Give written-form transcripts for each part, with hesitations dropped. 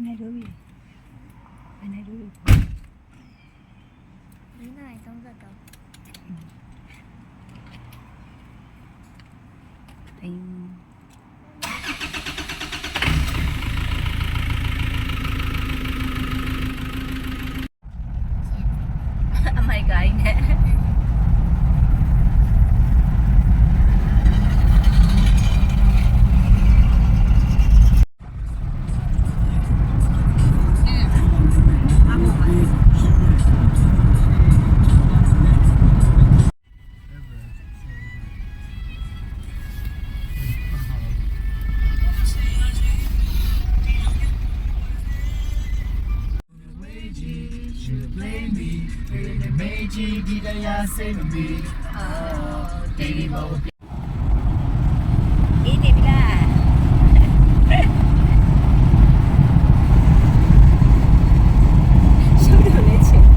này đối với bên này đối với Đứa này xong rồi đâu mày cái nè ini bila sudah leceh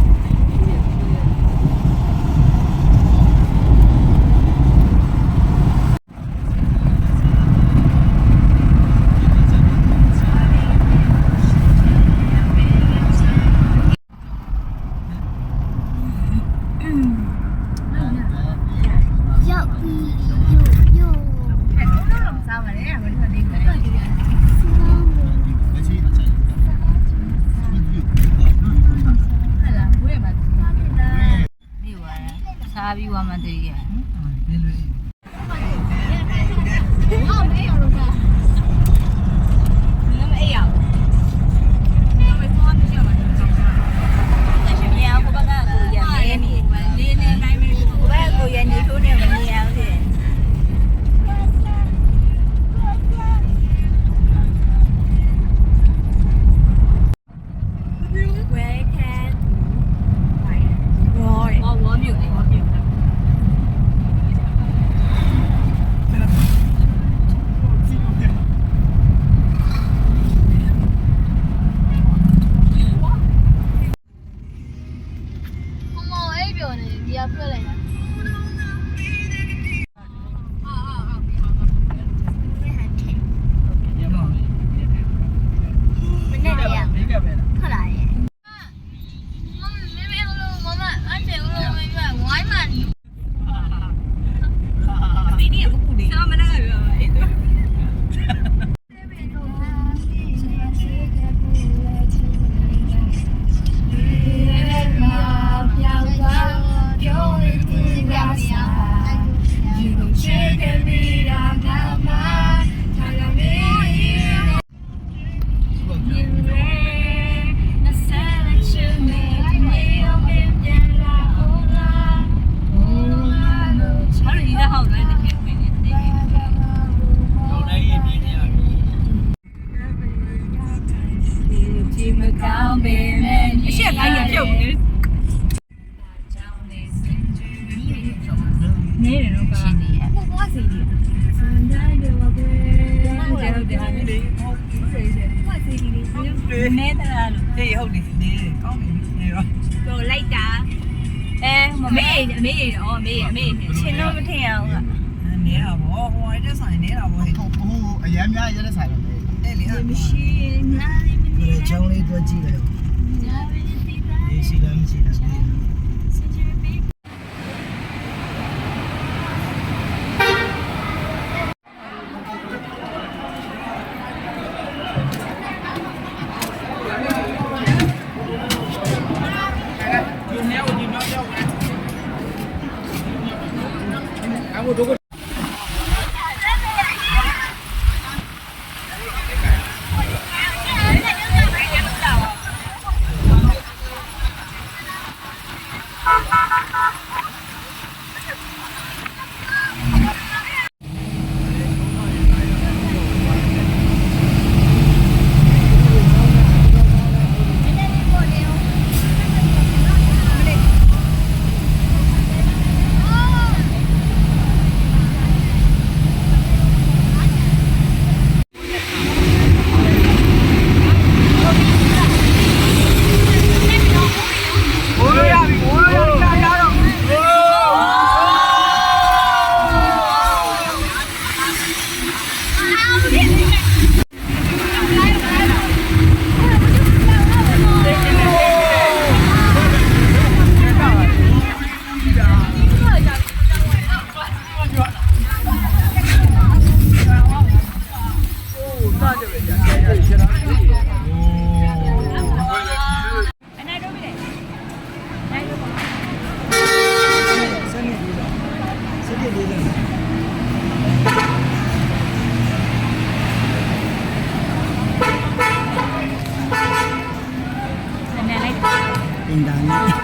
Sabi wa madri ya.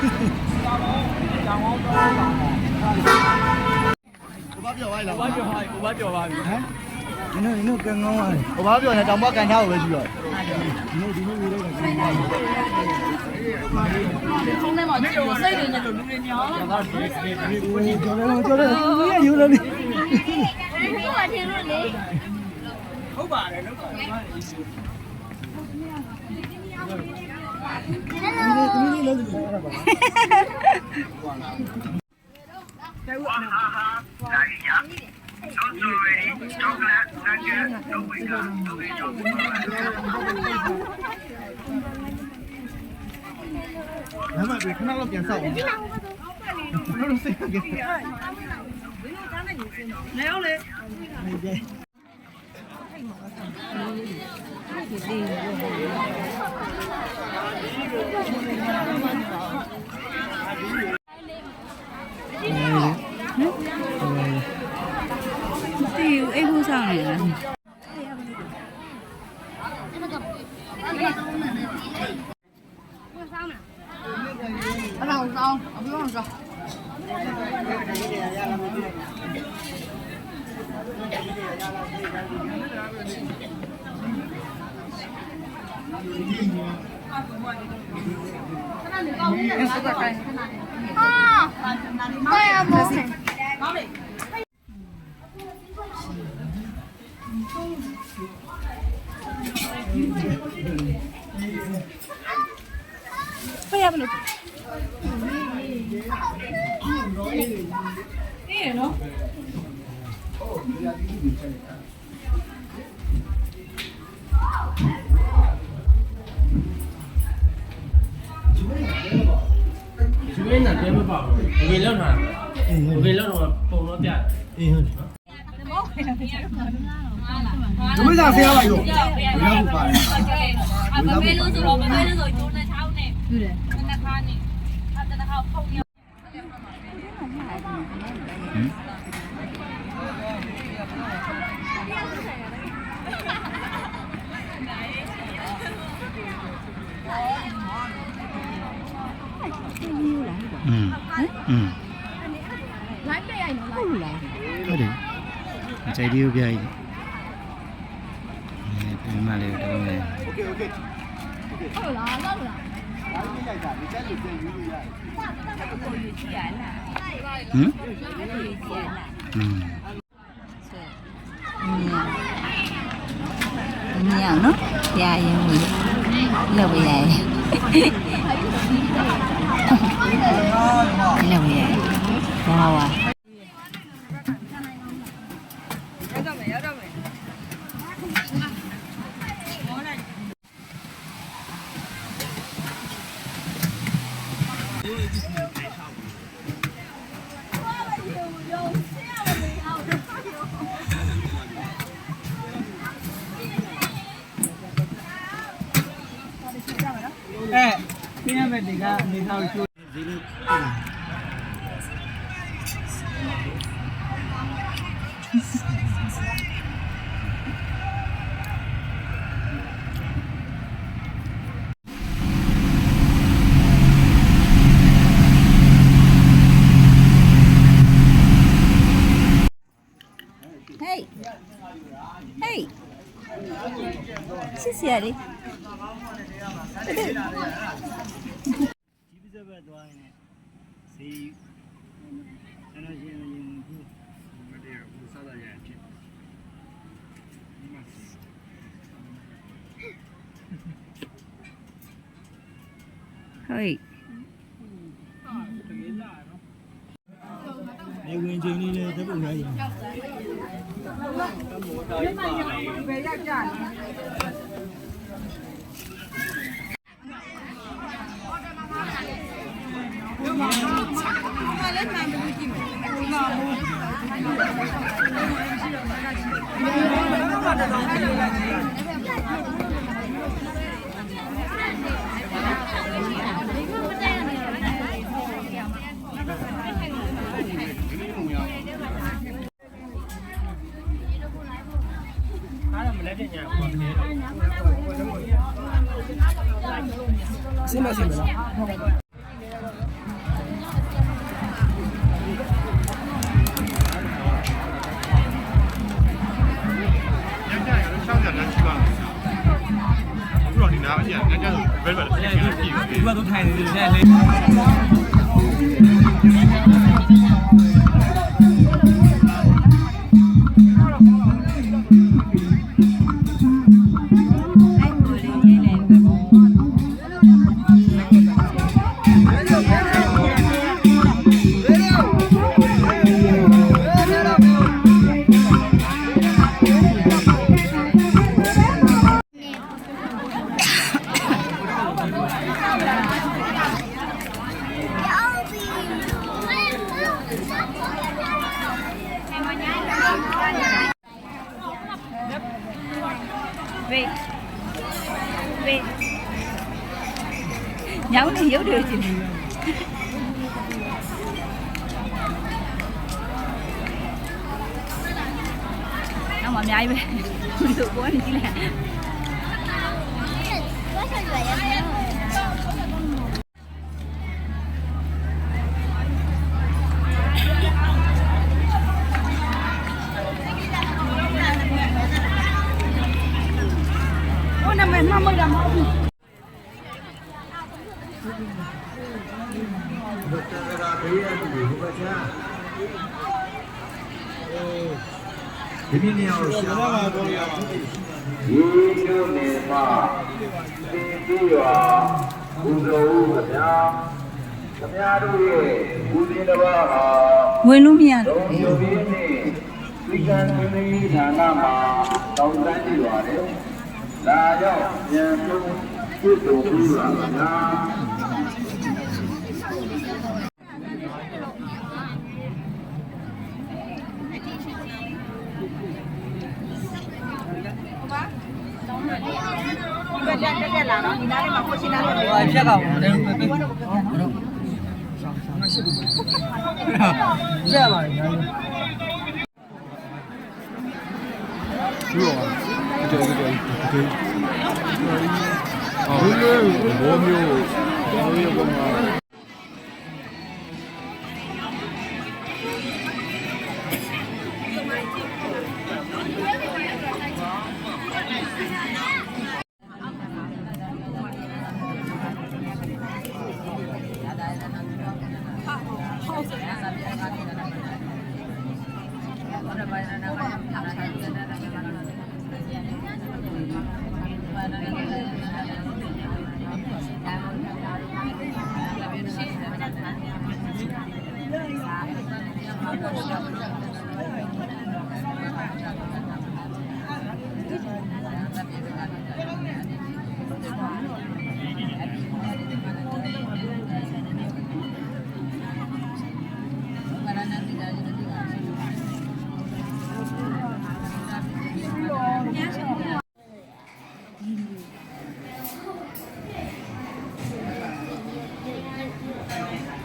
ဘာပြောပါလဲ ဘာပြောပါကိုဘာပြောပါပြီဟမ် နင်ကန်ကောင်းပါလေဟိုဘာပြောလဲတောင်ဘကန်ထားကိုပဲကြည့်တော့ဒီနေ့ရေးလိုက်တာ ဖုန်းထဲမှာကြည့်လို့စိတ်တွေနဲ့လို့လူတွေများတယ် ဒါကဒီဒီကို ကျော်တယ်ယူလို့လေ ဒီမှာထင်လို့လေ ဟုတ်ပါတယ်လောက်ပါဘာလဲ ဒီနေ့လုံးတယ်အဲ့ဒါပါ 那么对，看到了变少。那都谁给？没有嘞 ဒီအိတ်ဖို့ဆောင်နေလားအလောင်းဆောင်အပြောင်းဆောင်ဘယ်ရမလို့အေးနော် ဒီမင်းနဲ့တဲမပါဘူးဘယ်လောက်ထားဘယ်လောက်တော့ပုံတော့ပြတယ် အေးဟုတ်တယ်။ဒီမှာဆရာလိုက်တော့ဘယ်လောက်ပါလဲ မမဲလို့ဆိုတော့မမဲလို့ဆိုကျိုးနဲ့ချောင်းနဲ့ဟုတ်တယ်နှစ်ခါနဲ့အဲ့တခါဖုန်ရ လိုက်ပြရိုက်နော်လိုက်လား ဟုတ်တယ်အကြိုက်ဒီကိုပြရည်ပြန်မလေးတော့မယ် ဟုတ်လားလောက်လား ဟမ်ညံနော်ရရင်ဝင်လောက်ရရင်လောက်ရဘာဝါ ပြင်းရမယ့်ဒီကနေထားချိုး Hey. Hey. Sí, sí, Ari. ကြီးပစက်သွားရင်ဈေးအနာရှင်ရင်ခုမတရားဘူးစားရရင်ဖြစ်Hey. နေဝင်ချိန်လေးလည်းတက်ပုံရရင် အားမလဲတဲ့ညာပေါ့တယ် စင်မစင်မလား ဒါအရင်ကဘယ်ဘယ်လဲဒီကတော့ထိုင်နေတယ်လေ Wait. Wait. Nhau thì yếu được chứ. Nó mà nhai về. Tụi bố này chỉ là. Năm mươi đồng không? Ini ni harus siapa? Ini ni mah. Ini dia. Udah ya. Kami ada ni. Udah dah. Belum ya. Ini. Ikan ini nama tahun tadi luar. Dah jauh. Yang tu itu pulang ya.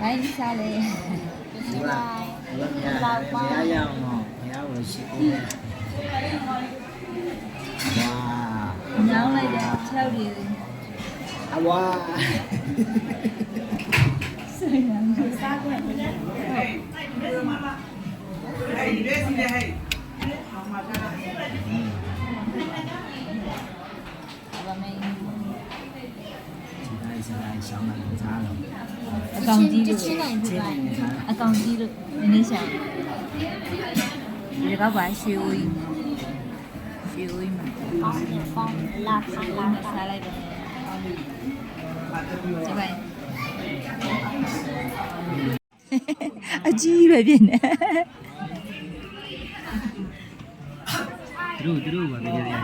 Đấy đi xa lên. Nhau lại để theo đi. Wow. Sợi nắng hơi xa quá. Còn gì được? Còn gì được? Nên sao? Để các bạn siêu mà. Con là xa lại được. Cho vậy. Aji vậy biển. Terus buat kerja dia.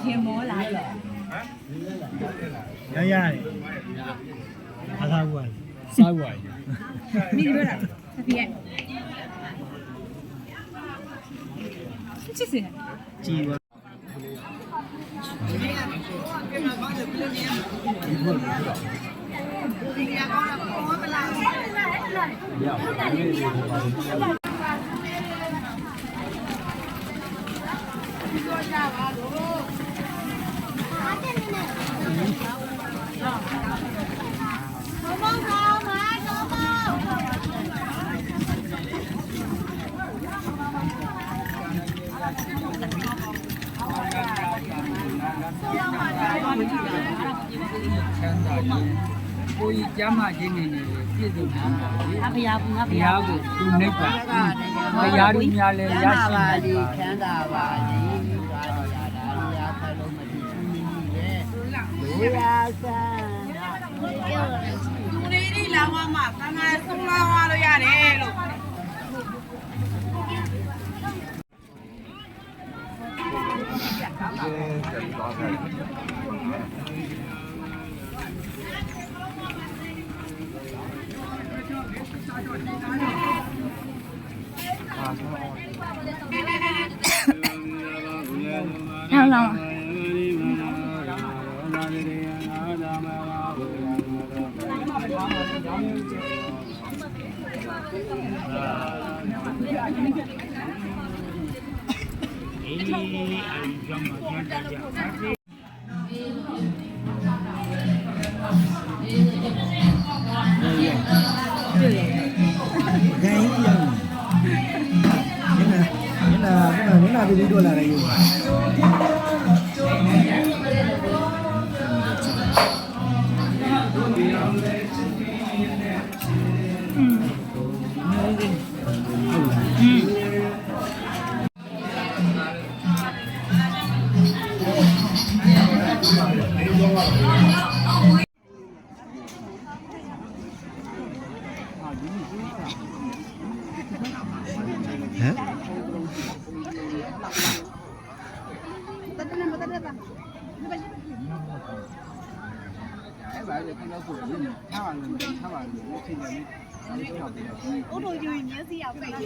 Hiếm mố lại rồi. Ya. Asal buat. Sai buat. Mình đưa lại. Tapi ya. Chứ gì? Chi buat. ကိုကြီးကျမ်းမာခြင်းနေနေပြည့်စုံမှာ ဘုရားဘုရား ဘုရားကိုသူနိဗ္ဗာန်တရားသူများလည်းရရှိပါသည် ချမ်းသာပါစေဘာတော်ရာဒါရခလုံးမတိသူမိမိရဲ့ဘုရားဆန်း သူလေးလေးလာဝမှာကမဆုံးလာဝလို့ရတယ်လို့ 好了。 那比你多来了有。我都以为你是要背的。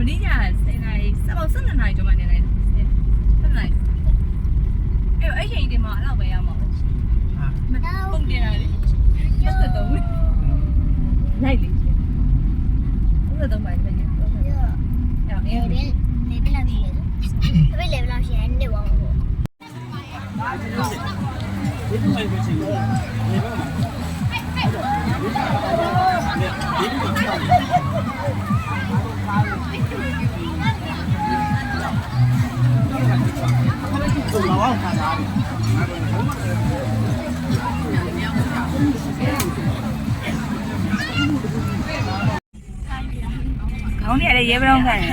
မနေ့က10နာရီ12နာရီကျော်မှနေလိုက်တယ်12နာရီအဲ့ချိန်ဒီမှာအဲ့လောက်ပဲရမှာပေါ့ပုံတင်လာလေ73လိုက်လေ73ပါလေအဲ့အေးဒီနေပြလာပြီတပည့်လေဘလောက်ရှိရင်နေဝအောင်ပေါ့ ခေါင်းနဲ့လည်းရဲပရောင်းခံတယ်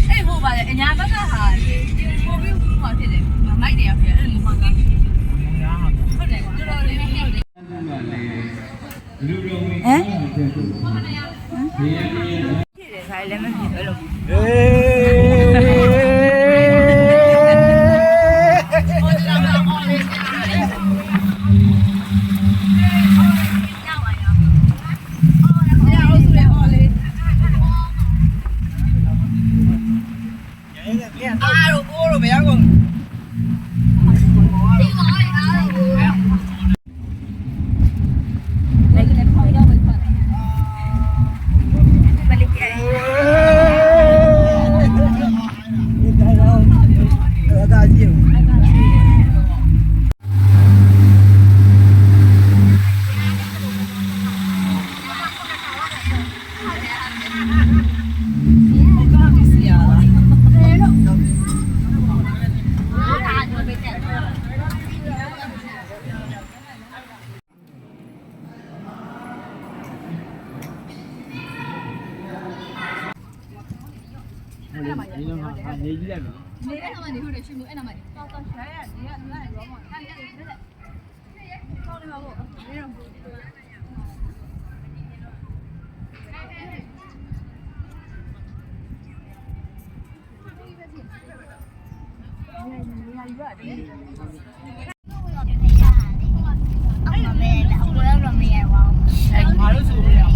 အဲ့ဟိုပါလေအညာဘက်ကဟာပို့ပြီးဟောဖြစ်တယ်မိုက်တယ်ဖြစ်အဲ့လိုမှကဟုတ်တယ်တော်တော်လေးဟုတ်တယ်ဟမ်ဖြစ်တယ်ခါလည်းမဖြစ်ဘူးလို့နေကြီးလိုက်မယ်နေအဲ့နာမနေဟုတ်တယ်ရှင်မအဲ့နာမနေတော့တော့ရှာရနေကလာရောမှာအဲ့ဒီအဲ့ဒီလက်ကောင်းနေမှာပေါ့နေတော့ငါတို့ဆိုရအောင်